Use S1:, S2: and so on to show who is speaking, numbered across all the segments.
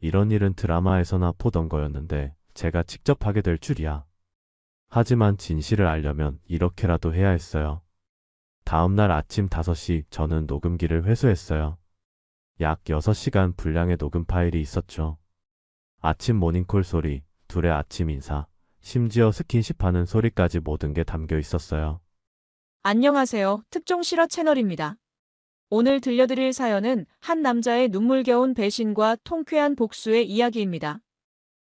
S1: 이런 일은 드라마에서나 보던 거였는데 제가 직접 하게 될 줄이야. 하지만 진실을 알려면 이렇게라도 해야 했어요. 다음날 아침 5시 저는 녹음기를 회수했어요. 약 6시간 분량의 녹음 파일이 있었죠. 아침 모닝콜 소리, 둘의 아침 인사, 심지어 스킨십하는 소리까지 모든 게 담겨 있었어요.
S2: 안녕하세요. 특종 실화 채널입니다. 오늘 들려드릴 사연은 한 남자의 눈물겨운 배신과 통쾌한 복수의 이야기입니다.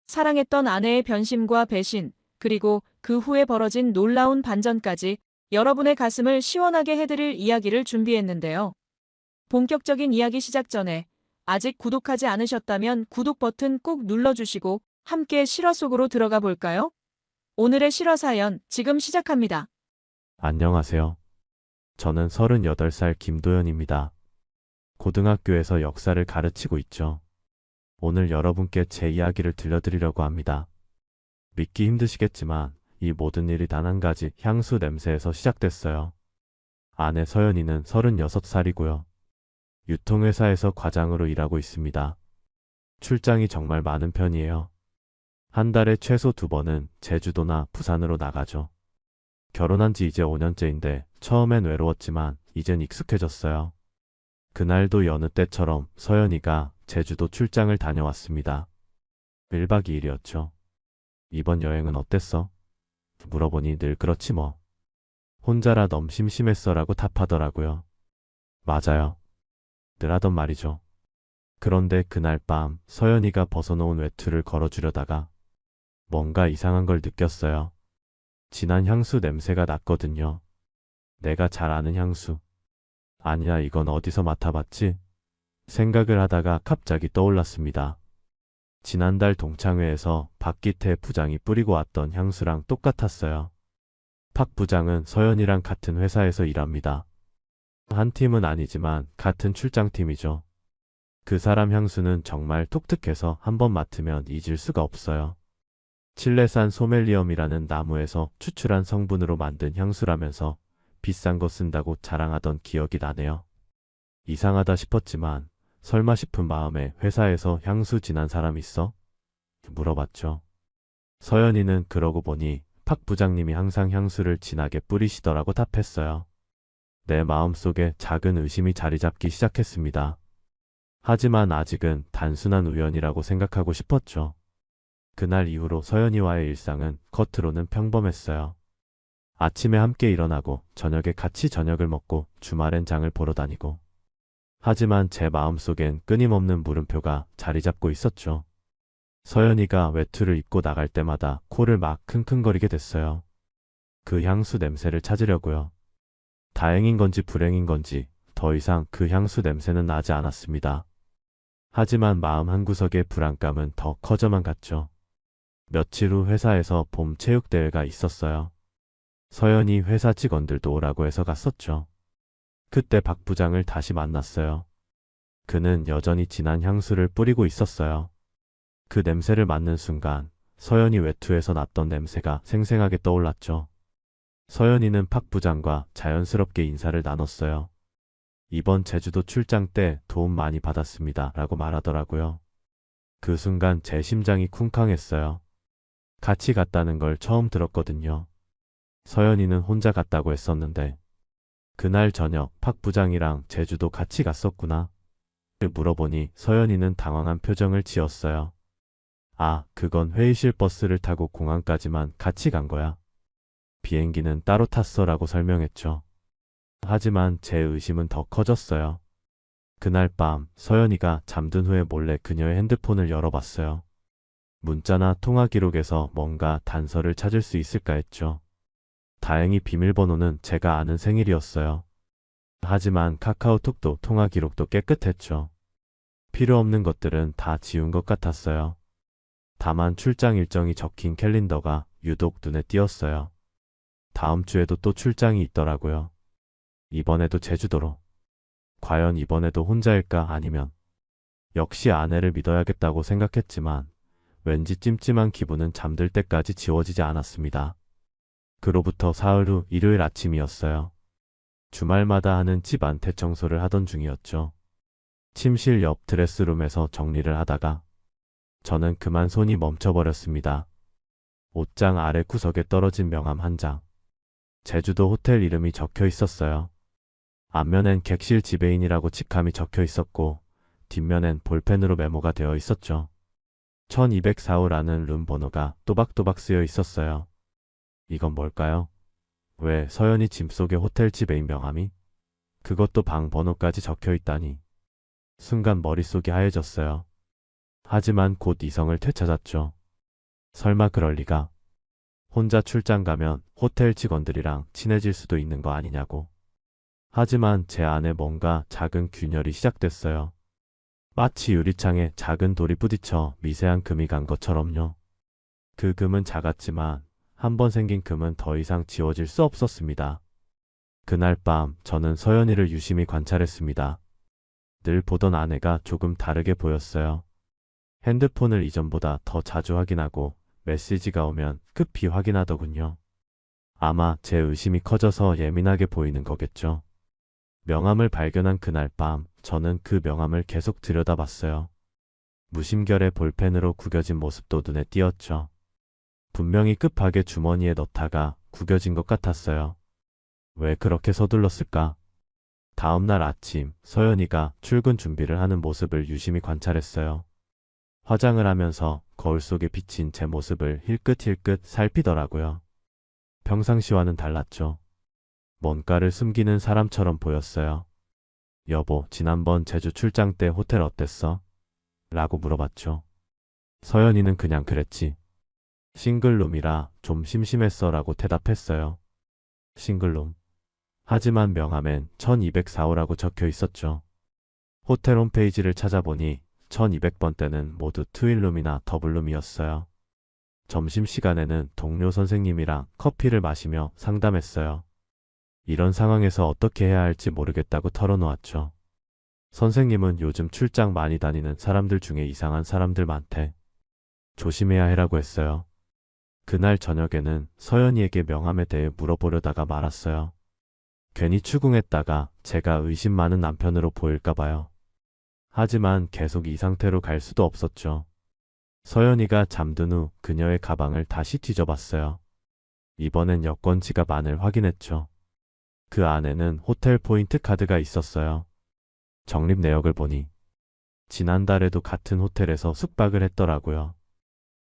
S2: 사랑했던 아내의 변심과 배신, 그리고 그 후에 벌어진 놀라운 반전까지 여러분의 가슴을 시원하게 해드릴 이야기를 준비했는데요. 본격적인 이야기 시작 전에 아직 구독하지 않으셨다면 구독 버튼 꾹 눌러주시고 함께 실화 속으로 들어가 볼까요? 오늘의 실화 사연 지금 시작합니다.
S1: 안녕하세요. 저는 38살 김도연입니다. 고등학교에서 역사를 가르치고 있죠. 오늘 여러분께 제 이야기를 들려드리려고 합니다. 믿기 힘드시겠지만 이 모든 일이 단 한 가지 향수 냄새에서 시작됐어요. 아내 서연이는 36살이고요. 유통회사에서 과장으로 일하고 있습니다. 출장이 정말 많은 편이에요. 한 달에 최소 2번은 제주도나 부산으로 나가죠. 결혼한 지 이제 5년째인데 처음엔 외로웠지만 이젠 익숙해졌어요. 그날도 여느 때처럼 서연이가 제주도 출장을 다녀왔습니다. 1박 2일이었죠. 이번 여행은 어땠어? 물어보니 늘 그렇지 뭐. 혼자라 너무 심심했어라고 답하더라고요. 맞아요. 늘 하던 말이죠. 그런데 그날 밤 서연이가 벗어놓은 외투를 걸어주려다가 뭔가 이상한 걸 느꼈어요. 진한 향수 냄새가 났거든요. 내가 잘 아는 향수. 아니야, 이건 어디서 맡아봤지? 생각을 하다가 갑자기 떠올랐습니다. 지난달 동창회에서 박기태 부장이 뿌리고 왔던 향수랑 똑같았어요. 박 부장은 서연이랑 같은 회사에서 일합니다. 한 팀은 아니지만 같은 출장팀이죠. 그 사람 향수는 정말 독특해서 한번 맡으면 잊을 수가 없어요. 칠레산 소멜리엄이라는 나무에서 추출한 성분으로 만든 향수라면서 비싼 거 쓴다고 자랑하던 기억이 나네요. 이상하다 싶었지만 설마 싶은 마음에 회사에서 향수 진한 사람 있어? 물어봤죠. 서연이는 그러고 보니 박 부장님이 항상 향수를 진하게 뿌리시더라고 답했어요. 내 마음속에 작은 의심이 자리 잡기 시작했습니다. 하지만 아직은 단순한 우연이라고 생각하고 싶었죠. 그날 이후로 서연이와의 일상은 겉으로는 평범했어요. 아침에 함께 일어나고 저녁에 같이 저녁을 먹고 주말엔 장을 보러 다니고. 하지만 제 마음속엔 끊임없는 물음표가 자리 잡고 있었죠. 서연이가 외투를 입고 나갈 때마다 코를 막 킁킁거리게 됐어요. 그 향수 냄새를 찾으려고요. 다행인 건지 불행인 건지 더 이상 그 향수 냄새는 나지 않았습니다. 하지만 마음 한구석의 불안감은 더 커져만 갔죠. 며칠 후 회사에서 봄 체육대회가 있었어요. 서연이 회사 직원들도 오라고 해서 갔었죠. 그때 박 부장을 다시 만났어요. 그는 여전히 진한 향수를 뿌리고 있었어요. 그 냄새를 맡는 순간 서연이 외투에서 났던 냄새가 생생하게 떠올랐죠. 서연이는 박 부장과 자연스럽게 인사를 나눴어요. 이번 제주도 출장 때 도움 많이 받았습니다 라고 말하더라고요. 그 순간 제 심장이 쿵쾅했어요. 같이 갔다는 걸 처음 들었거든요. 서연이는 혼자 갔다고 했었는데 그날 저녁 박 부장이랑 제주도 같이 갔었구나. 물어보니 서연이는 당황한 표정을 지었어요. 아, 그건 회의실 버스를 타고 공항까지만 같이 간 거야. 비행기는 따로 탔어 라고 설명했죠. 하지만 제 의심은 더 커졌어요. 그날 밤 서연이가 잠든 후에 몰래 그녀의 핸드폰을 열어봤어요. 문자나 통화 기록에서 뭔가 단서를 찾을 수 있을까 했죠. 다행히 비밀번호는 제가 아는 생일이었어요. 하지만 카카오톡도 통화 기록도 깨끗했죠. 필요 없는 것들은 다 지운 것 같았어요. 다만 출장 일정이 적힌 캘린더가 유독 눈에 띄었어요. 다음 주에도 또 출장이 있더라고요. 이번에도 제주도로. 과연 이번에도 혼자일까 아니면 역시 아내를 믿어야겠다고 생각했지만 왠지 찜찜한 기분은 잠들 때까지 지워지지 않았습니다. 그로부터 사흘 후 일요일 아침이었어요. 주말마다 하는 집안 대청소를 하던 중이었죠. 침실 옆 드레스룸에서 정리를 하다가 저는 그만 손이 멈춰버렸습니다. 옷장 아래 구석에 떨어진 명함 한 장. 제주도 호텔 이름이 적혀 있었어요. 앞면엔 객실 지배인이라고 직함이 적혀 있었고 뒷면엔 볼펜으로 메모가 되어 있었죠. 1204호라는 룸 번호가 또박또박 쓰여 있었어요. 이건 뭘까요? 왜 서연이 짐 속에 호텔 지배인 명함이? 그것도 방 번호까지 적혀 있다니. 순간 머릿속이 하얘졌어요. 하지만 곧 이성을 되찾았죠. 설마 그럴 리가. 혼자 출장 가면 호텔 직원들이랑 친해질 수도 있는 거 아니냐고. 하지만 제 안에 뭔가 작은 균열이 시작됐어요. 마치 유리창에 작은 돌이 부딪혀 미세한 금이 간 것처럼요. 그 금은 작았지만 한 번 생긴 금은 더 이상 지워질 수 없었습니다. 그날 밤 저는 서연이를 유심히 관찰했습니다. 늘 보던 아내가 조금 다르게 보였어요. 핸드폰을 이전보다 더 자주 확인하고 메시지가 오면 급히 확인하더군요. 아마 제 의심이 커져서 예민하게 보이는 거겠죠. 명함을 발견한 그날 밤 저는 그 명함을 계속 들여다봤어요. 무심결에 볼펜으로 구겨진 모습도 눈에 띄었죠. 분명히 급하게 주머니에 넣다가 구겨진 것 같았어요. 왜 그렇게 서둘렀을까? 다음날 아침 서연이가 출근 준비를 하는 모습을 유심히 관찰했어요. 화장을 하면서 거울 속에 비친 제 모습을 힐끗힐끗 살피더라고요. 평상시와는 달랐죠. 뭔가를 숨기는 사람처럼 보였어요. 여보, 지난번 제주 출장 때 호텔 어땠어? 라고 물어봤죠. 서연이는 그냥 그랬지. 싱글룸이라 좀 심심했어 라고 대답했어요. 싱글룸. 하지만 명함엔 1204호라고 적혀 있었죠. 호텔 홈페이지를 찾아보니 1200번대는 모두 트윈룸이나 더블룸이었어요. 점심시간에는 동료 선생님이랑 커피를 마시며 상담했어요. 이런 상황에서 어떻게 해야 할지 모르겠다고 털어놓았죠. 선생님은 요즘 출장 많이 다니는 사람들 중에 이상한 사람들 많대. 조심해야 해라고 했어요. 그날 저녁에는 서연이에게 명함에 대해 물어보려다가 말았어요. 괜히 추궁했다가 제가 의심 많은 남편으로 보일까봐요. 하지만 계속 이 상태로 갈 수도 없었죠. 서연이가 잠든 후 그녀의 가방을 다시 뒤져봤어요. 이번엔 여권 지갑 안을 확인했죠. 그 안에는 호텔 포인트 카드가 있었어요. 적립 내역을 보니 지난달에도 같은 호텔에서 숙박을 했더라고요.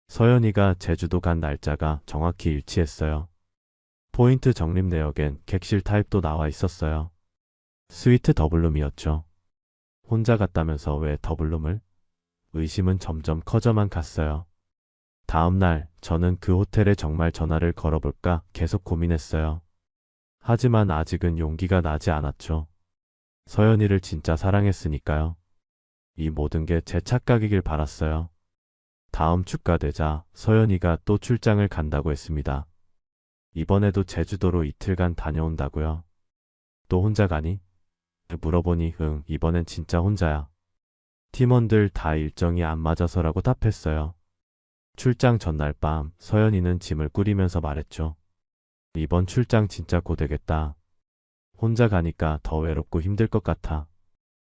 S1: 서연이가 제주도 간 날짜가 정확히 일치했어요. 포인트 적립 내역엔 객실 타입도 나와 있었어요. 스위트 더블룸이었죠. 혼자 갔다면서 왜 더블룸을? 의심은 점점 커져만 갔어요. 다음날 저는 그 호텔에 정말 전화를 걸어볼까 계속 고민했어요. 하지만 아직은 용기가 나지 않았죠. 서연이를 진짜 사랑했으니까요. 이 모든 게 제 착각이길 바랐어요. 다음 주가 되자 서연이가 또 출장을 간다고 했습니다. 이번에도 제주도로 이틀간 다녀온다고요. 또 혼자 가니? 물어보니 이번엔 진짜 혼자야. 팀원들 다 일정이 안 맞아서라고 답했어요. 출장 전날 밤 서연이는 짐을 꾸리면서 말했죠. 이번 출장 진짜 고되겠다. 혼자 가니까 더 외롭고 힘들 것 같아.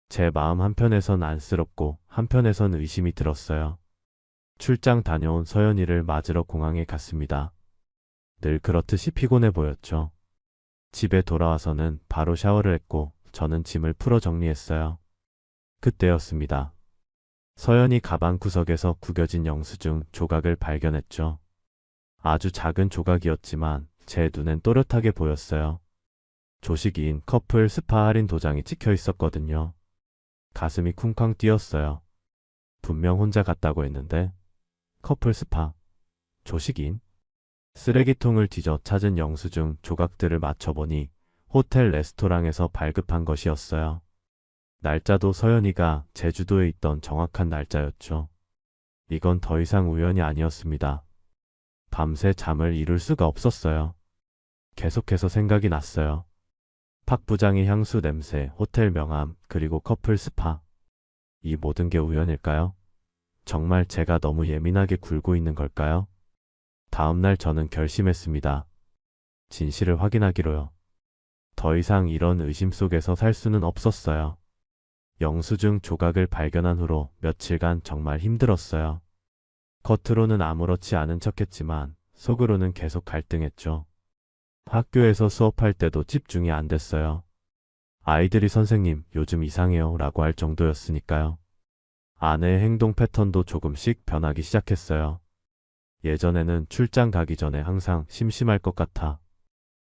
S1: 제 마음 한편에선 안쓰럽고 한편에선 의심이 들었어요. 출장 다녀온 서연이를 맞으러 공항에 갔습니다. 늘 그렇듯이 피곤해 보였죠. 집에 돌아와서는 바로 샤워를 했고 저는 짐을 풀어 정리했어요. 그때였습니다. 서연이 가방 구석에서 구겨진 영수증 조각을 발견했죠. 아주 작은 조각이었지만 제 눈엔 또렷하게 보였어요. 조식이인 커플 스파 할인 도장이 찍혀 있었거든요. 가슴이 쿵쾅 뛰었어요. 분명 혼자 갔다고 했는데 커플 스파, 조식인? 쓰레기통을 뒤져 찾은 영수증 조각들을 맞춰보니 호텔 레스토랑에서 발급한 것이었어요. 날짜도 서연이가 제주도에 있던 정확한 날짜였죠. 이건 더 이상 우연이 아니었습니다. 밤새 잠을 이룰 수가 없었어요. 계속해서 생각이 났어요. 박 부장의 향수 냄새, 호텔 명함, 그리고 커플 스파. 이 모든 게 우연일까요? 정말 제가 너무 예민하게 굴고 있는 걸까요? 다음날 저는 결심했습니다. 진실을 확인하기로요. 더 이상 이런 의심 속에서 살 수는 없었어요. 영수증 조각을 발견한 후로 며칠간 정말 힘들었어요. 겉으로는 아무렇지 않은 척했지만 속으로는 계속 갈등했죠. 학교에서 수업할 때도 집중이 안 됐어요. 아이들이 선생님, 요즘 이상해요 라고 할 정도였으니까요. 아내의 행동 패턴도 조금씩 변하기 시작했어요. 예전에는 출장 가기 전에 항상 심심할 것 같아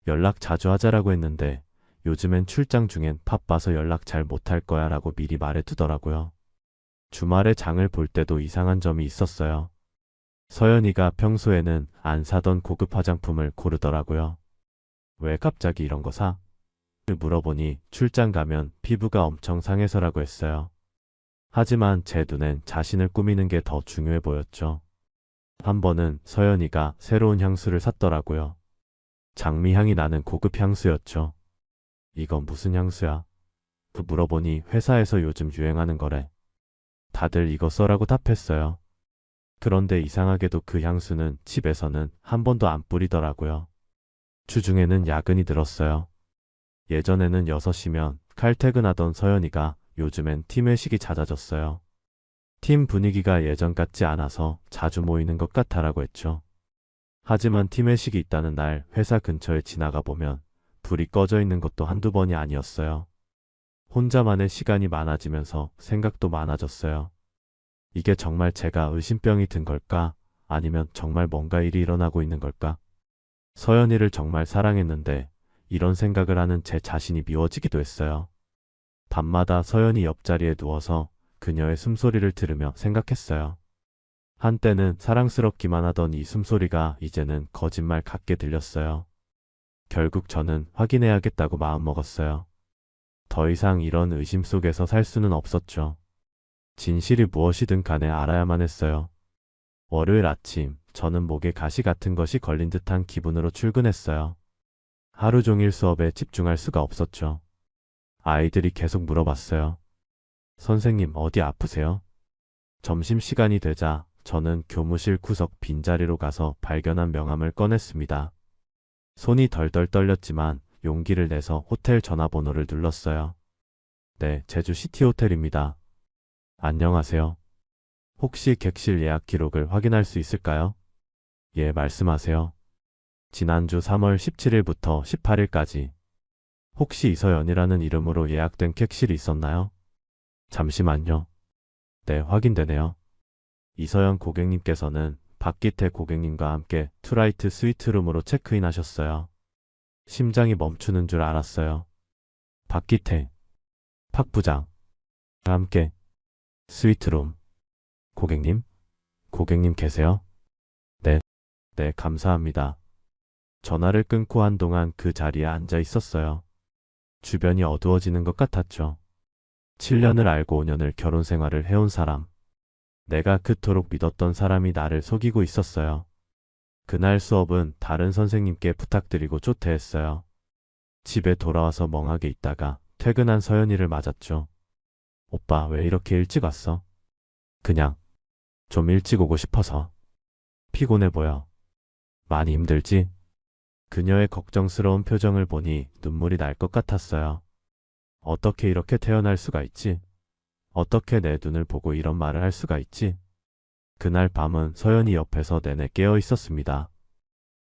S1: 연락 자주 하자라고 했는데 요즘엔 출장 중엔 바빠서 연락 잘 못할 거야 라고 미리 말해두더라고요. 주말에 장을 볼 때도 이상한 점이 있었어요. 서연이가 평소에는 안 사던 고급 화장품을 고르더라고요. 왜 갑자기 이런 거 사? 물어보니 출장 가면 피부가 엄청 상해서라고 했어요. 하지만 제 눈엔 자신을 꾸미는 게 더 중요해 보였죠. 한 번은 서연이가 새로운 향수를 샀더라고요. 장미향이 나는 고급 향수였죠. 이건 무슨 향수야? 물어보니 회사에서 요즘 유행하는 거래. 다들 이거 써라고 답했어요. 그런데 이상하게도 그 향수는 집에서는 한 번도 안 뿌리더라고요. 주중에는 야근이 들었어요. 예전에는 6시면 칼퇴근하던 서연이가 요즘엔 팀 회식이 잦아졌어요. 팀 분위기가 예전 같지 않아서 자주 모이는 것 같아라고 했죠. 하지만 팀 회식이 있다는 날 회사 근처에 지나가 보면 불이 꺼져 있는 것도 한두 번이 아니었어요. 혼자만의 시간이 많아지면서 생각도 많아졌어요. 이게 정말 제가 의심병이 든 걸까? 아니면 정말 뭔가 일이 일어나고 있는 걸까? 서연이를 정말 사랑했는데 이런 생각을 하는 제 자신이 미워지기도 했어요. 밤마다 서연이 옆자리에 누워서 그녀의 숨소리를 들으며 생각했어요. 한때는 사랑스럽기만 하던 이 숨소리가 이제는 거짓말 같게 들렸어요. 결국 저는 확인해야겠다고 마음먹었어요. 더 이상 이런 의심 속에서 살 수는 없었죠. 진실이 무엇이든 간에 알아야만 했어요. 월요일 아침, 저는 목에 가시 같은 것이 걸린 듯한 기분으로 출근했어요. 하루 종일 수업에 집중할 수가 없었죠. 아이들이 계속 물어봤어요. 선생님, 어디 아프세요? 점심시간이 되자 저는 교무실 구석 빈자리로 가서 발견한 명함을 꺼냈습니다. 손이 덜덜 떨렸지만 용기를 내서 호텔 전화번호를 눌렀어요. 네, 제주 시티호텔입니다. 안녕하세요. 혹시 객실 예약 기록을 확인할 수 있을까요? 예, 말씀하세요. 지난주 3월 17일부터 18일까지 혹시 이서연이라는 이름으로 예약된 객실이 있었나요? 잠시만요. 네, 확인되네요. 이서연 고객님께서는 박기태 고객님과 함께 투라이트 스위트룸으로 체크인 하셨어요. 심장이 멈추는 줄 알았어요. 박기태, 박 부장, 함께 스위트룸. 고객님? 고객님 계세요? 네, 네, 감사합니다. 전화를 끊고 한동안 그 자리에 앉아 있었어요. 주변이 어두워지는 것 같았죠. 7년을 알고 5년을 결혼 생활을 해온 사람. 내가 그토록 믿었던 사람이 나를 속이고 있었어요. 그날 수업은 다른 선생님께 부탁드리고 조퇴했어요. 집에 돌아와서 멍하게 있다가 퇴근한 서연이를 맞았죠. 오빠, 왜 이렇게 일찍 왔어? 그냥 좀 일찍 오고 싶어서. 피곤해 보여. 많이 힘들지? 그녀의 걱정스러운 표정을 보니 눈물이 날 것 같았어요. 어떻게 이렇게 태어날 수가 있지? 어떻게 내 눈을 보고 이런 말을 할 수가 있지? 그날 밤은 서연이 옆에서 내내 깨어 있었습니다.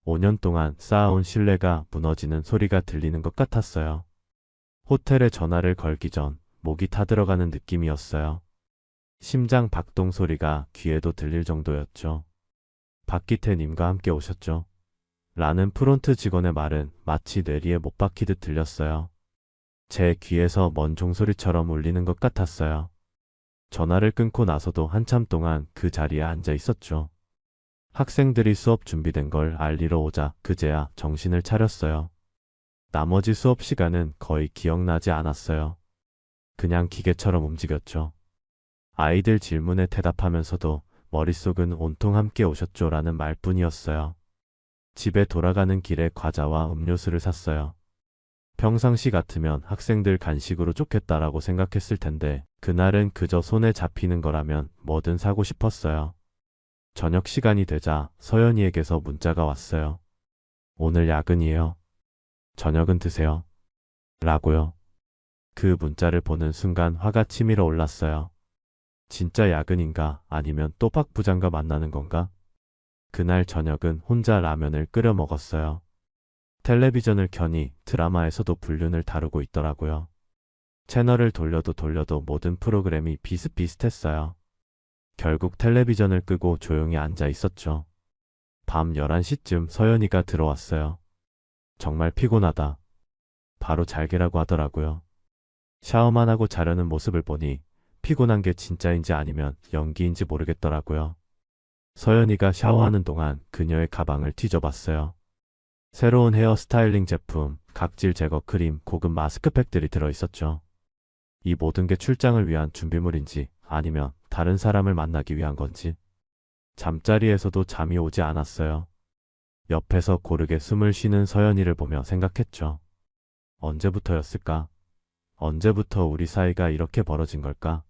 S1: 5년 동안 쌓아온 신뢰가 무너지는 소리가 들리는 것 같았어요. 호텔에 전화를 걸기 전 목이 타들어가는 느낌이었어요. 심장 박동 소리가 귀에도 들릴 정도였죠. 박기태님과 함께 오셨죠? 라는 프론트 직원의 말은 마치 뇌리에 못 박히듯 들렸어요. 제 귀에서 먼 종소리처럼 울리는 것 같았어요. 전화를 끊고 나서도 한참 동안 그 자리에 앉아 있었죠. 학생들이 수업 준비된 걸 알리러 오자 그제야 정신을 차렸어요. 나머지 수업 시간은 거의 기억나지 않았어요. 그냥 기계처럼 움직였죠. 아이들 질문에 대답하면서도 머릿속은 온통 함께 오셨죠 라는 말뿐이었어요. 집에 돌아가는 길에 과자와 음료수를 샀어요. 평상시 같으면 학생들 간식으로 좋겠다라고 생각했을 텐데 그날은 그저 손에 잡히는 거라면 뭐든 사고 싶었어요. 저녁 시간이 되자 서연이에게서 문자가 왔어요. 오늘 야근이에요. 저녁은 드세요. 라고요. 그 문자를 보는 순간 화가 치밀어 올랐어요. 진짜 야근인가 아니면 또 박 부장과 만나는 건가? 그날 저녁은 혼자 라면을 끓여 먹었어요. 텔레비전을 켜니 드라마에서도 불륜을 다루고 있더라고요. 채널을 돌려도 돌려도 모든 프로그램이 비슷비슷했어요. 결국 텔레비전을 끄고 조용히 앉아 있었죠. 밤 11시쯤 서연이가 들어왔어요. 정말 피곤하다. 바로 잘게라고 하더라고요. 샤워만 하고 자려는 모습을 보니 피곤한 게 진짜인지 아니면 연기인지 모르겠더라고요. 서연이가 샤워하는 동안 그녀의 가방을 뒤져봤어요. 새로운 헤어 스타일링 제품, 각질 제거 크림, 고급 마스크팩들이 들어있었죠. 이 모든 게 출장을 위한 준비물인지 아니면 다른 사람을 만나기 위한 건지. 잠자리에서도 잠이 오지 않았어요. 옆에서 고르게 숨을 쉬는 서연이를 보며 생각했죠. 언제부터였을까? 언제부터 우리 사이가 이렇게 벌어진 걸까?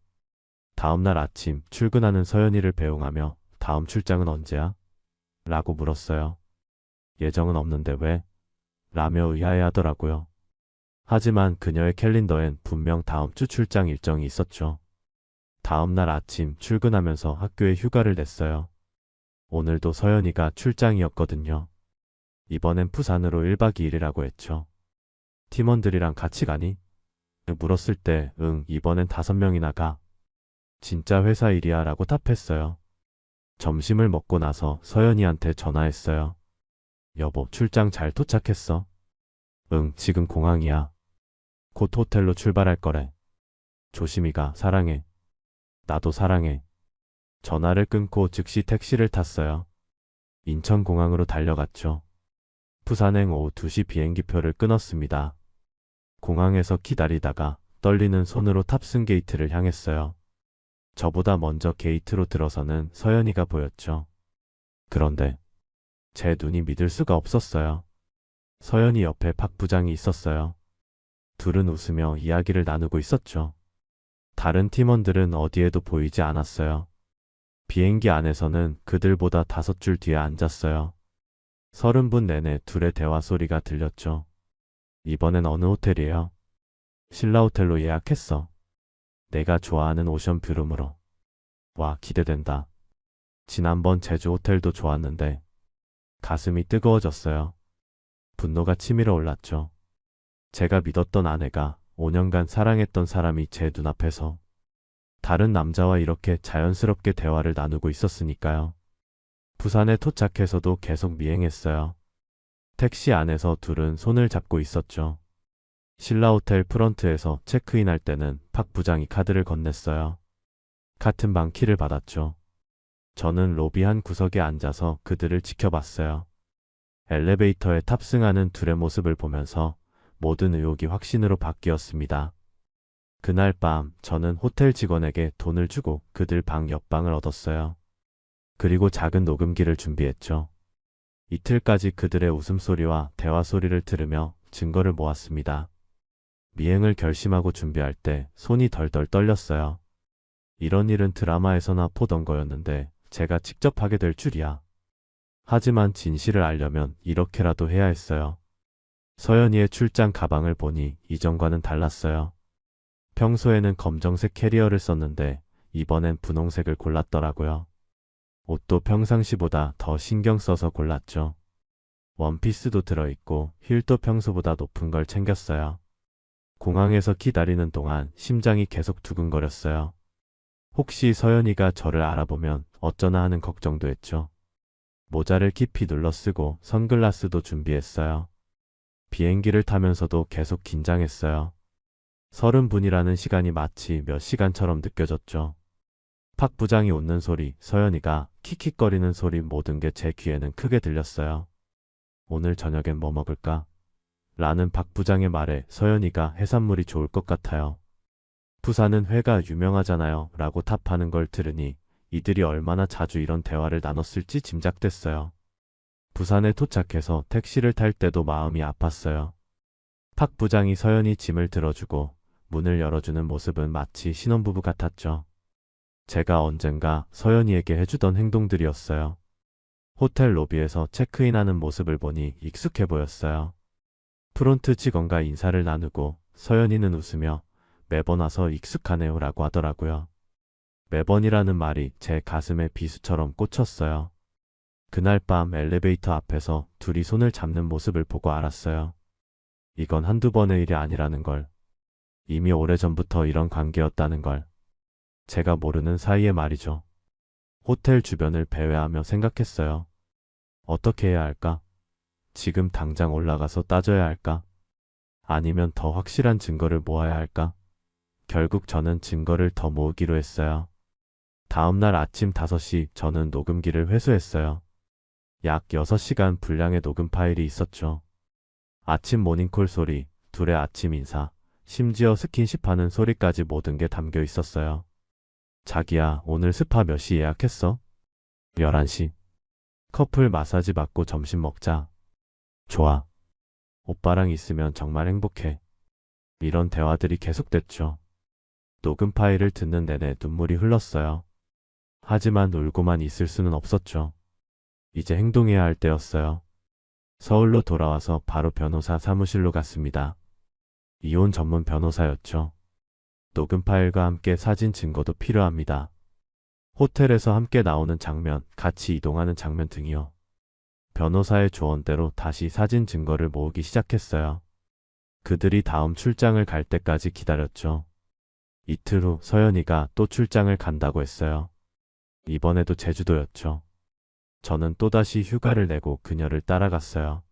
S1: 다음날 아침 출근하는 서연이를 배웅하며 다음 출장은 언제야? 라고 물었어요. 예정은 없는데 왜? 라며 의아해하더라고요. 하지만 그녀의 캘린더엔 분명 다음 주 출장 일정이 있었죠. 다음날 아침 출근하면서 학교에 휴가를 냈어요. 오늘도 서연이가 출장이었거든요. 이번엔 부산으로 1박 2일이라고 했죠. 팀원들이랑 같이 가니? 물었을 때 응, 이번엔 5명이나 가. 진짜 회사 일이야 라고 답했어요. 점심을 먹고 나서 서연이한테 전화했어요. 여보, 출장 잘 도착했어? 응, 지금 공항이야. 곧 호텔로 출발할 거래. 조심히 가, 사랑해. 나도 사랑해. 전화를 끊고 즉시 택시를 탔어요. 인천공항으로 달려갔죠. 부산행 오후 2시 비행기표를 끊었습니다. 공항에서 기다리다가 떨리는 손으로 탑승 게이트를 향했어요. 저보다 먼저 게이트로 들어서는 서연이가 보였죠. 그런데 제 눈이 믿을 수가 없었어요. 서연이 옆에 박 부장이 있었어요. 둘은 웃으며 이야기를 나누고 있었죠. 다른 팀원들은 어디에도 보이지 않았어요. 비행기 안에서는 그들보다 5줄 뒤에 앉았어요. 30분 내내 둘의 대화 소리가 들렸죠. 이번엔 어느 호텔이에요? 신라호텔로 예약했어. 내가 좋아하는 오션뷰룸으로. 와, 기대된다. 지난번 제주 호텔도 좋았는데 가슴이 뜨거워졌어요. 분노가 치밀어 올랐죠. 제가 믿었던 아내가 5년간 사랑했던 사람이 제 눈앞에서 다른 남자와 이렇게 자연스럽게 대화를 나누고 있었으니까요. 부산에 도착해서도 계속 미행했어요. 택시 안에서 둘은 손을 잡고 있었죠. 신라호텔 프런트에서 체크인할 때는 박 부장이 카드를 건넸어요. 같은 방 키를 받았죠. 저는 로비 한 구석에 앉아서 그들을 지켜봤어요. 엘리베이터에 탑승하는 둘의 모습을 보면서 모든 의혹이 확신으로 바뀌었습니다. 그날 밤 저는 호텔 직원에게 돈을 주고 그들 방 옆방을 얻었어요. 그리고 작은 녹음기를 준비했죠. 이틀까지 그들의 웃음소리와 대화 소리를 들으며 증거를 모았습니다. 미행을 결심하고 준비할 때 손이 덜덜 떨렸어요. 이런 일은 드라마에서나 보던 거였는데 제가 직접 하게 될 줄이야. 하지만 진실을 알려면 이렇게라도 해야 했어요. 서연이의 출장 가방을 보니 이전과는 달랐어요. 평소에는 검정색 캐리어를 썼는데 이번엔 분홍색을 골랐더라고요. 옷도 평상시보다 더 신경 써서 골랐죠. 원피스도 들어있고 힐도 평소보다 높은 걸 챙겼어요. 공항에서 기다리는 동안 심장이 계속 두근거렸어요. 혹시 서연이가 저를 알아보면 어쩌나 하는 걱정도 했죠. 모자를 깊이 눌러 쓰고 선글라스도 준비했어요. 비행기를 타면서도 계속 긴장했어요. 30분이라는 시간이 마치 몇 시간처럼 느껴졌죠. 박 부장이 웃는 소리, 서연이가 킥킥거리는 소리 모든 게 제 귀에는 크게 들렸어요. 오늘 저녁엔 뭐 먹을까? 라는 박 부장의 말에 서연이가 해산물이 좋을 것 같아요. 부산은 회가 유명하잖아요. 라고 답하는 걸 들으니 이들이 얼마나 자주 이런 대화를 나눴을지 짐작됐어요. 부산에 도착해서 택시를 탈 때도 마음이 아팠어요. 박 부장이 서연이 짐을 들어주고 문을 열어주는 모습은 마치 신혼부부 같았죠. 제가 언젠가 서연이에게 해주던 행동들이었어요. 호텔 로비에서 체크인하는 모습을 보니 익숙해 보였어요. 프론트 직원과 인사를 나누고 서연이는 웃으며 매번 와서 익숙하네요 라고 하더라고요. 매번이라는 말이 제 가슴에 비수처럼 꽂혔어요. 그날 밤 엘리베이터 앞에서 둘이 손을 잡는 모습을 보고 알았어요. 이건 한두 번의 일이 아니라는 걸. 이미 오래전부터 이런 관계였다는 걸. 제가 모르는 사이에 말이죠. 호텔 주변을 배회하며 생각했어요. 어떻게 해야 할까? 지금 당장 올라가서 따져야 할까? 아니면 더 확실한 증거를 모아야 할까? 결국 저는 증거를 더 모으기로 했어요. 다음날 아침 5시 저는 녹음기를 회수했어요. 약 6시간 분량의 녹음 파일이 있었죠. 아침 모닝콜 소리, 둘의 아침 인사, 심지어 스킨십 하는 소리까지 모든 게 담겨 있었어요. 자기야, 오늘 스파 몇 시 예약했어? 11시. 커플 마사지 받고 점심 먹자. 좋아. 오빠랑 있으면 정말 행복해. 이런 대화들이 계속됐죠. 녹음 파일을 듣는 내내 눈물이 흘렀어요. 하지만 울고만 있을 수는 없었죠. 이제 행동해야 할 때였어요. 서울로 돌아와서 바로 변호사 사무실로 갔습니다. 이혼 전문 변호사였죠. 녹음 파일과 함께 사진 증거도 필요합니다. 호텔에서 함께 나오는 장면, 같이 이동하는 장면 등이요. 변호사의 조언대로 다시 사진 증거를 모으기 시작했어요. 그들이 다음 출장을 갈 때까지 기다렸죠. 이틀 후 서연이가 또 출장을 간다고 했어요. 이번에도 제주도였죠. 저는 또다시 휴가를 내고 그녀를 따라갔어요.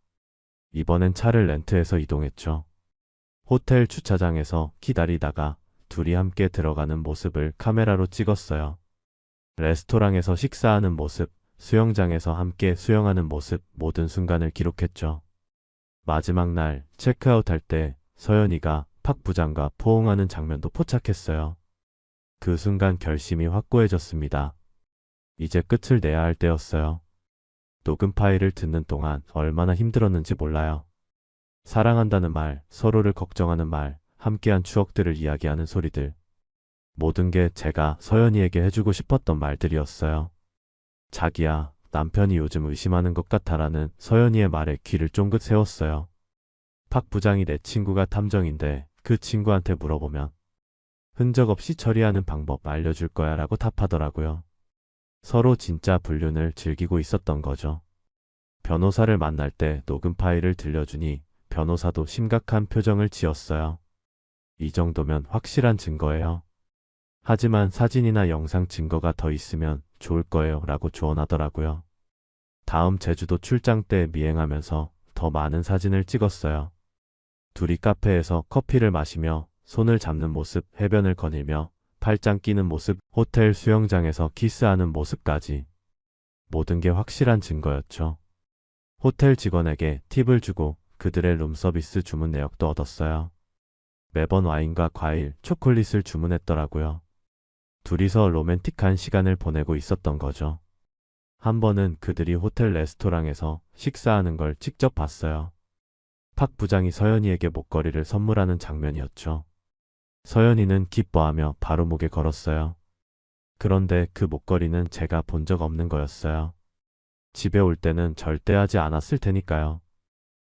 S1: 이번엔 차를 렌트해서 이동했죠. 호텔 주차장에서 기다리다가 둘이 함께 들어가는 모습을 카메라로 찍었어요. 레스토랑에서 식사하는 모습, 수영장에서 함께 수영하는 모습, 모든 순간을 기록했죠. 마지막 날 체크아웃할 때 서연이가 박 부장과 포옹하는 장면도 포착했어요. 그 순간 결심이 확고해졌습니다. 이제 끝을 내야 할 때였어요. 녹음 파일을 듣는 동안 얼마나 힘들었는지 몰라요. 사랑한다는 말, 서로를 걱정하는 말, 함께한 추억들을 이야기하는 소리들. 모든 게 제가 서연이에게 해주고 싶었던 말들이었어요. 자기야, 남편이 요즘 의심하는 것 같아라는 서연이의 말에 귀를 쫑긋 세웠어요. 박 부장이 내 친구가 탐정인데 그 친구한테 물어보면 흔적 없이 처리하는 방법 알려줄 거야 라고 답하더라고요. 서로 진짜 불륜을 즐기고 있었던 거죠. 변호사를 만날 때 녹음 파일을 들려주니 변호사도 심각한 표정을 지었어요. 이 정도면 확실한 증거예요. 하지만 사진이나 영상 증거가 더 있으면 좋을 거예요 라고 조언하더라고요. 다음 제주도 출장 때 미행하면서 더 많은 사진을 찍었어요. 둘이 카페에서 커피를 마시며 손을 잡는 모습, 해변을 거닐며 팔짱 끼는 모습, 호텔 수영장에서 키스하는 모습까지. 모든 게 확실한 증거였죠. 호텔 직원에게 팁을 주고 그들의 룸서비스 주문 내역도 얻었어요. 매번 와인과 과일, 초콜릿을 주문했더라고요. 둘이서 로맨틱한 시간을 보내고 있었던 거죠. 한 번은 그들이 호텔 레스토랑에서 식사하는 걸 직접 봤어요. 박 부장이 서연이에게 목걸이를 선물하는 장면이었죠. 서연이는 기뻐하며 바로 목에 걸었어요. 그런데 그 목걸이는 제가 본 적 없는 거였어요. 집에 올 때는 절대 하지 않았을 테니까요.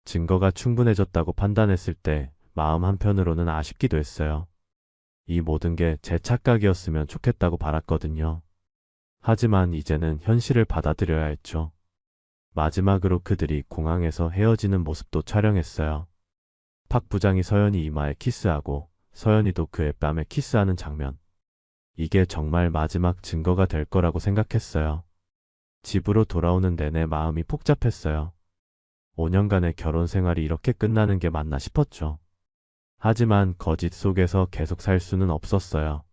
S1: 증거가 충분해졌다고 판단했을 때 마음 한편으로는 아쉽기도 했어요. 이 모든 게 제 착각이었으면 좋겠다고 바랐거든요. 하지만 이제는 현실을 받아들여야 했죠. 마지막으로 그들이 공항에서 헤어지는 모습도 촬영했어요. 박 부장이 서연이 이마에 키스하고 서연이도 그의 뺨에 키스하는 장면. 이게 정말 마지막 증거가 될 거라고 생각했어요. 집으로 돌아오는 내내 마음이 복잡했어요. 5년간의 결혼 생활이 이렇게 끝나는 게 맞나 싶었죠. 하지만 거짓 속에서 계속 살 수는 없었어요.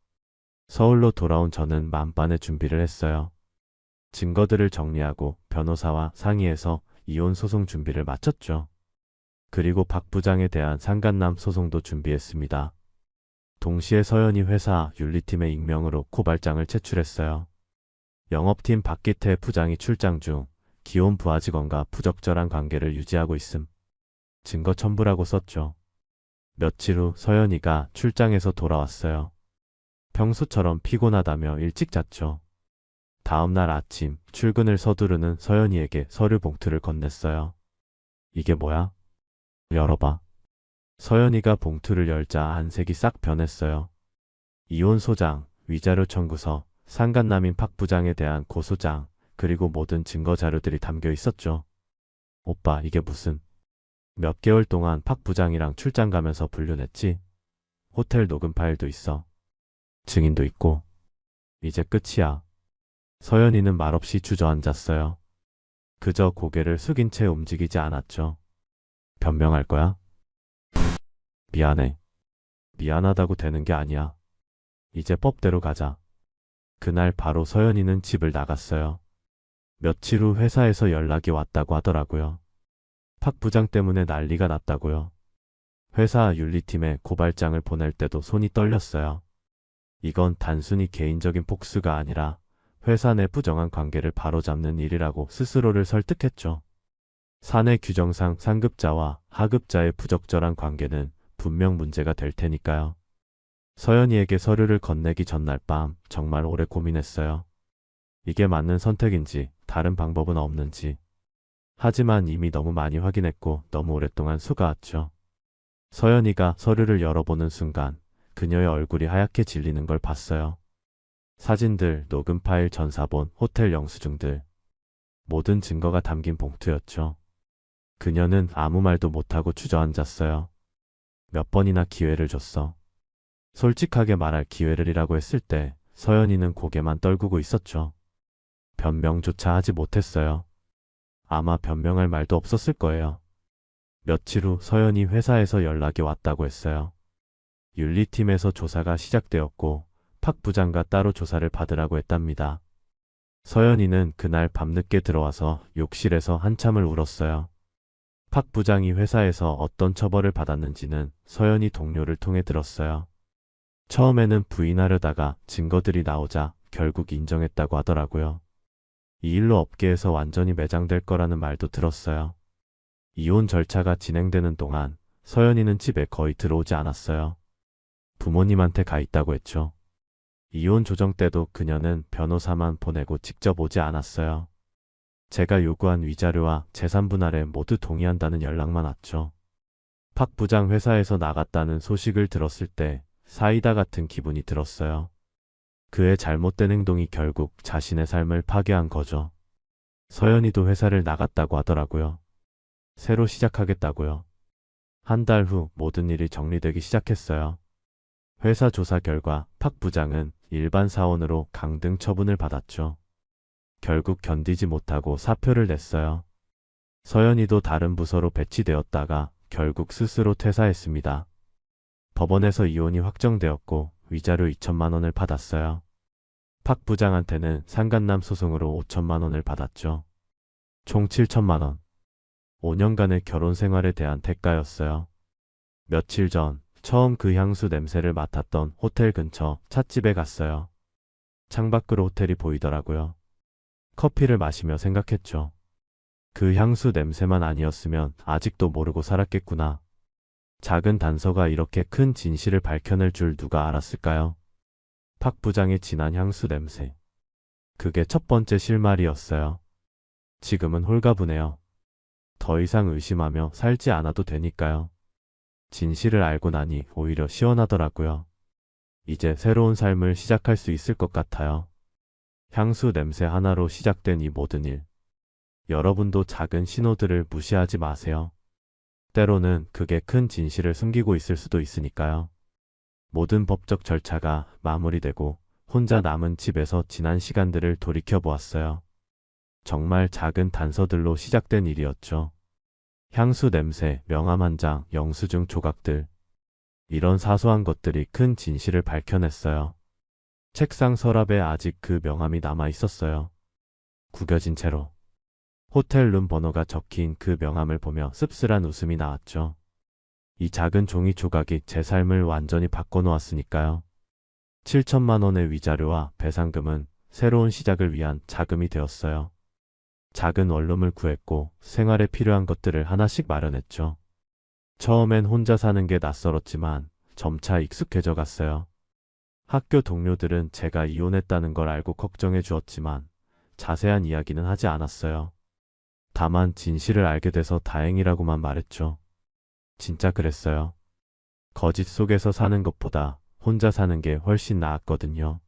S1: 서울로 돌아온 저는 만반의 준비를 했어요. 증거들을 정리하고 변호사와 상의해서 이혼 소송 준비를 마쳤죠. 그리고 박 부장에 대한 상간남 소송도 준비했습니다. 동시에 서연이 회사 윤리팀의 익명으로 고발장을 제출했어요. 영업팀 박기태 부장이 출장 중 기혼 부하 직원과 부적절한 관계를 유지하고 있음. 증거 첨부라고 썼죠. 며칠 후 서연이가 출장에서 돌아왔어요. 평소처럼 피곤하다며 일찍 잤죠. 다음날 아침 출근을 서두르는 서연이에게 서류 봉투를 건넸어요. 이게 뭐야? 열어봐. 서연이가 봉투를 열자 안색이 싹 변했어요. 이혼 소장, 위자료 청구서, 상간남인 박 부장에 대한 고소장, 그리고 모든 증거 자료들이 담겨 있었죠. 오빠, 이게 무슨? 몇 개월 동안 박 부장이랑 출장 가면서 불륜했지? 호텔 녹음 파일도 있어. 증인도 있고. 이제 끝이야. 서연이는 말없이 주저앉았어요. 그저 고개를 숙인 채 움직이지 않았죠. 변명할 거야? 미안해. 미안하다고 되는 게 아니야. 이제 법대로 가자. 그날 바로 서연이는 집을 나갔어요. 며칠 후 회사에서 연락이 왔다고 하더라고요. 박 부장 때문에 난리가 났다고요. 회사 윤리팀에 고발장을 보낼 때도 손이 떨렸어요. 이건 단순히 개인적인 복수가 아니라 회사 내 부정한 관계를 바로잡는 일이라고 스스로를 설득했죠. 사내 규정상 상급자와 하급자의 부적절한 관계는 분명 문제가 될 테니까요. 서연이에게 서류를 건네기 전날 밤 정말 오래 고민했어요. 이게 맞는 선택인지 다른 방법은 없는지. 하지만 이미 너무 많이 확인했고 너무 오랫동안 수가왔죠. 서연이가 서류를 열어보는 순간 그녀의 얼굴이 하얗게 질리는 걸 봤어요. 사진들, 녹음 파일, 전사본, 호텔 영수증들. 모든 증거가 담긴 봉투였죠. 그녀는 아무 말도 못하고 주저앉았어요. 몇 번이나 기회를 줬어. 솔직하게 말할 기회를이라고 했을 때 서연이는 고개만 떨구고 있었죠. 변명조차 하지 못했어요. 아마 변명할 말도 없었을 거예요. 며칠 후 서연이 회사에서 연락이 왔다고 했어요. 윤리팀에서 조사가 시작되었고 박 부장과 따로 조사를 받으라고 했답니다. 서연이는 그날 밤늦게 들어와서 욕실에서 한참을 울었어요. 박 부장이 회사에서 어떤 처벌을 받았는지는 서연이 동료를 통해 들었어요. 처음에는 부인하려다가 증거들이 나오자 결국 인정했다고 하더라고요. 이 일로 업계에서 완전히 매장될 거라는 말도 들었어요. 이혼 절차가 진행되는 동안 서연이는 집에 거의 들어오지 않았어요. 부모님한테 가 있다고 했죠. 이혼 조정 때도 그녀는 변호사만 보내고 직접 오지 않았어요. 제가 요구한 위자료와 재산 분할에 모두 동의한다는 연락만 왔죠. 박 부장 회사에서 나갔다는 소식을 들었을 때 사이다 같은 기분이 들었어요. 그의 잘못된 행동이 결국 자신의 삶을 파괴한 거죠. 서연이도 회사를 나갔다고 하더라고요. 새로 시작하겠다고요. 한 달 후 모든 일이 정리되기 시작했어요. 회사 조사 결과 박 부장은 일반 사원으로 강등 처분을 받았죠. 결국 견디지 못하고 사표를 냈어요. 서연이도 다른 부서로 배치되었다가 결국 스스로 퇴사했습니다. 법원에서 이혼이 확정되었고 위자료 2천만 원을 받았어요. 박 부장한테는 상간남 소송으로 5천만 원을 받았죠. 총 7천만 원. 5년간의 결혼 생활에 대한 대가였어요. 며칠 전 처음 그 향수 냄새를 맡았던 호텔 근처 찻집에 갔어요. 창밖으로 호텔이 보이더라고요. 커피를 마시며 생각했죠. 그 향수 냄새만 아니었으면 아직도 모르고 살았겠구나. 작은 단서가 이렇게 큰 진실을 밝혀낼 줄 누가 알았을까요? 박 부장의 진한 향수 냄새. 그게 첫 번째 실마리였어요. 지금은 홀가분해요. 더 이상 의심하며 살지 않아도 되니까요. 진실을 알고 나니 오히려 시원하더라고요. 이제 새로운 삶을 시작할 수 있을 것 같아요. 향수 냄새 하나로 시작된 이 모든 일. 여러분도 작은 신호들을 무시하지 마세요. 때로는 그게 큰 진실을 숨기고 있을 수도 있으니까요. 모든 법적 절차가 마무리되고 혼자 남은 집에서 지난 시간들을 돌이켜보았어요. 정말 작은 단서들로 시작된 일이었죠. 향수 냄새, 명함 한 장, 영수증 조각들. 이런 사소한 것들이 큰 진실을 밝혀냈어요. 책상 서랍에 아직 그 명함이 남아 있었어요. 구겨진 채로. 호텔 룸 번호가 적힌 그 명함을 보며 씁쓸한 웃음이 나왔죠. 이 작은 종이 조각이 제 삶을 완전히 바꿔놓았으니까요. 7천만 원의 위자료와 배상금은 새로운 시작을 위한 자금이 되었어요. 작은 원룸을 구했고 생활에 필요한 것들을 하나씩 마련했죠. 처음엔 혼자 사는 게 낯설었지만 점차 익숙해져 갔어요. 학교 동료들은 제가 이혼했다는 걸 알고 걱정해 주었지만 자세한 이야기는 하지 않았어요. 다만 진실을 알게 돼서 다행이라고만 말했죠. 진짜 그랬어요. 거짓 속에서 사는 것보다 혼자 사는 게 훨씬 나았거든요.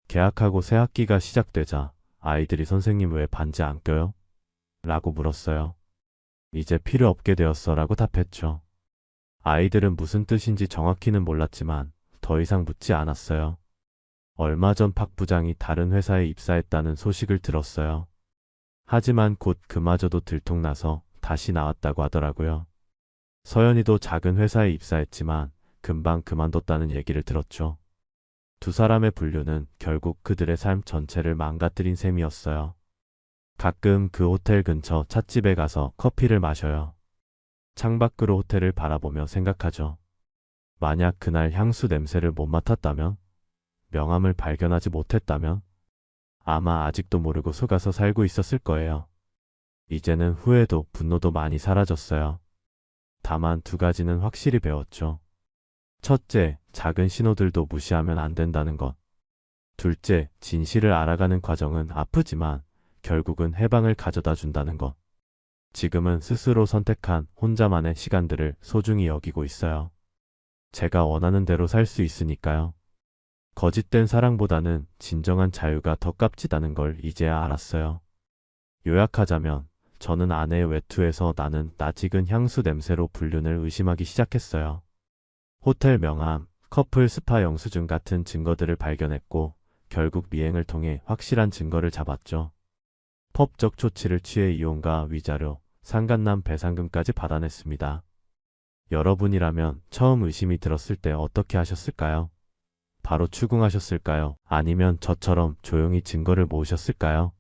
S1: 개학하고 새 학기가 시작되자 아이들이 선생님 왜 반지 안 껴요? 라고 물었어요. 이제 필요 없게 되었어 라고 답했죠. 아이들은 무슨 뜻인지 정확히는 몰랐지만 더 이상 묻지 않았어요. 얼마 전 박 부장이 다른 회사에 입사했다는 소식을 들었어요. 하지만 곧 그마저도 들통나서 다시 나왔다고 하더라고요. 서연이도 작은 회사에 입사했지만 금방 그만뒀다는 얘기를 들었죠. 두 사람의 분류는 결국 그들의 삶 전체를 망가뜨린 셈이었어요. 가끔 그 호텔 근처 찻집에 가서 커피를 마셔요. 창밖으로 호텔을 바라보며 생각하죠. 만약 그날 향수 냄새를 못 맡았다면? 명함을 발견하지 못했다면? 아마 아직도 모르고 속아서 살고 있었을 거예요. 이제는 후회도 분노도 많이 사라졌어요. 다만 두 가지는 확실히 배웠죠. 첫째, 작은 신호들도 무시하면 안 된다는 것. 둘째, 진실을 알아가는 과정은 아프지만 결국은 해방을 가져다 준다는 것. 지금은 스스로 선택한 혼자만의 시간들을 소중히 여기고 있어요. 제가 원하는 대로 살 수 있으니까요. 거짓된 사랑보다는 진정한 자유가 더 값지다는 걸 이제야 알았어요. 요약하자면 저는 아내의 외투에서 나는 낯익은 향수 냄새로 불륜을 의심하기 시작했어요. 호텔 명함, 커플 스파 영수증 같은 증거들을 발견했고 결국 미행을 통해 확실한 증거를 잡았죠. 법적 조치를 취해 이혼과 위자료, 상간남 배상금까지 받아냈습니다. 여러분이라면 처음 의심이 들었을 때 어떻게 하셨을까요? 바로 추궁하셨을까요? 아니면 저처럼 조용히 증거를 모으셨을까요?